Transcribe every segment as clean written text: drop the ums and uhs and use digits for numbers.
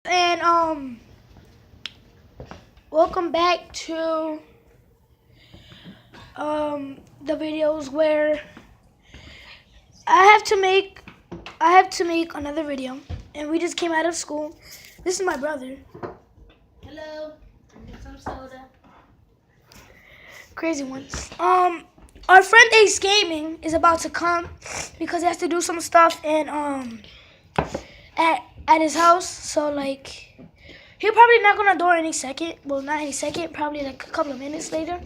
And welcome back to the videos where I have to make another video, and we just came out of school. This is my brother. Hello. Get some soda. Crazy ones. Our friend Ace Gaming is about to come because he has to do some stuff and at his house. So like he'll probably knock on the door any second. Well, not any second. Probably like a couple of minutes later.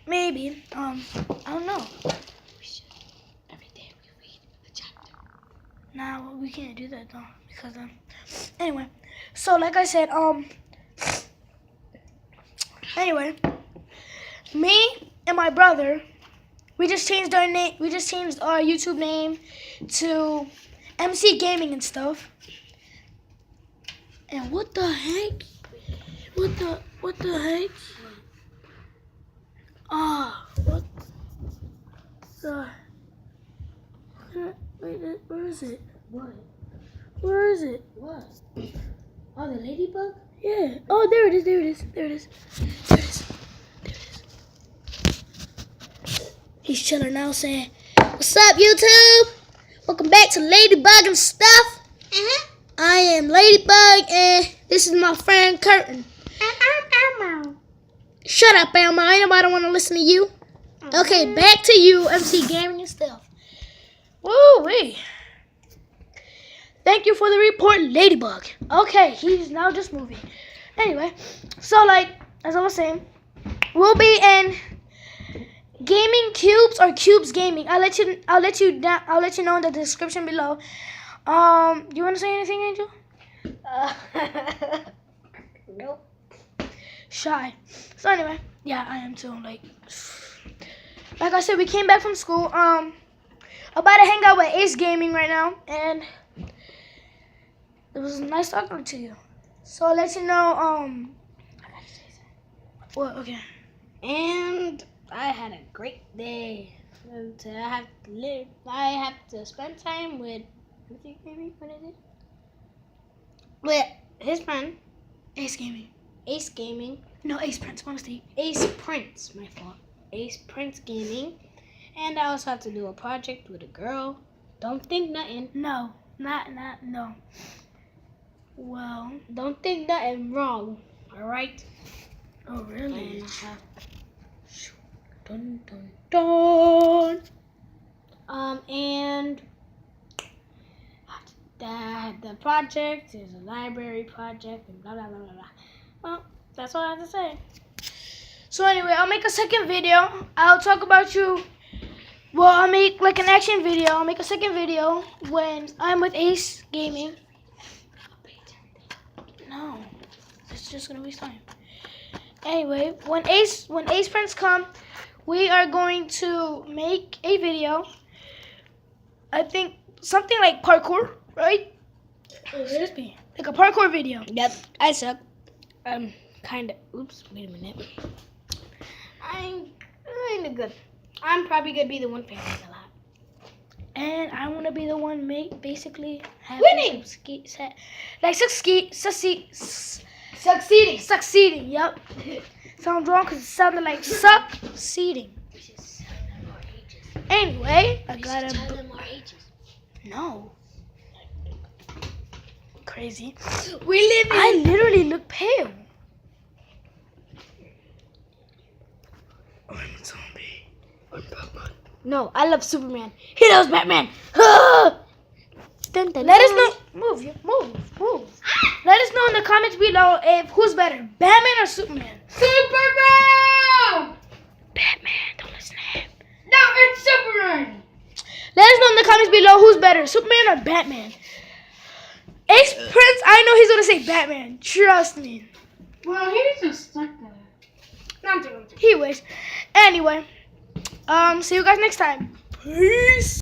Maybe. I don't know. We should. Every day we read a chapter. Nah, we can't do that though because anyway. So like I said, anyway, me and my brother, we just changed our name. We just changed our YouTube name to MC Gaming and stuff. And what the heck? What the heck? What the? Wait, where is it? What? Where is it? What? Oh, the ladybug? Yeah. Oh, there it is. There it is. There it is. There it is. There it is. He's chilling now, saying, "What's up, YouTube? Welcome back to Ladybug and stuff. I am Ladybug, and this is my friend Curtin. Shut up, Elmo. Ain't nobody want to listen to you. Okay, back to you, MC Gaming and stuff. Woo-wee. Thank you for the report, Ladybug. Okay, he's now just moving. Anyway, so like, as I was saying, we'll be in Gaming Cubes or Cubes Gaming. I'll let you know in the description below. Do you want to say anything, Angel? Nope. Shy. So anyway, yeah, I am too. Like I said, we came back from school. About to hang out with Ace Gaming right now, and it was nice talking to you. So I'll let you know. I gotta say something. What? Okay. And I had a great day. And I have to spend time with. What is it? With his friend, Ace Gaming. Ace Gaming. No, Ace Prince. My mistake. Ace Prince, my fault. Ace Prince Gaming. And I also had to do a project with a girl. Don't think nothing. No, no. Well, Don't think nothing wrong. Alright? oh really? Dun dun dun. And the project is a library project and blah blah blah blah blah. Well, that's all I have to say. So anyway, I'll make a second video. I'll talk about you. Well, I'll make like an action video. I'll make a second video when I'm with Ace Gaming. No, it's just gonna waste time. Anyway, when Ace friends come, we are going to make a video. I think something like parkour, right? Like a parkour video. Yep, I suck. Kinda. Oops. Wait a minute. I'm kinda good. I'm probably gonna be the one failing a lot. And I want to be the one basically Winning! Succeeding, yep. Sounds wrong because it sounded like succeeding. Anyway, I gotta... Tell them our ages. No. Crazy. We live in... I literally look pale. I'm a zombie. I'm Batman. No, I love Superman. He loves Batman. Let us know. Move. Let us know in the comments below if who's better, Batman or Superman. Superman! Batman, don't listen to him. No, it's Superman. Let us know in the comments below who's better, Superman or Batman. Ace Prince, I know he's gonna say Batman. Trust me. Well, he's just stuck there. He wish. Anyway, see you guys next time. Peace.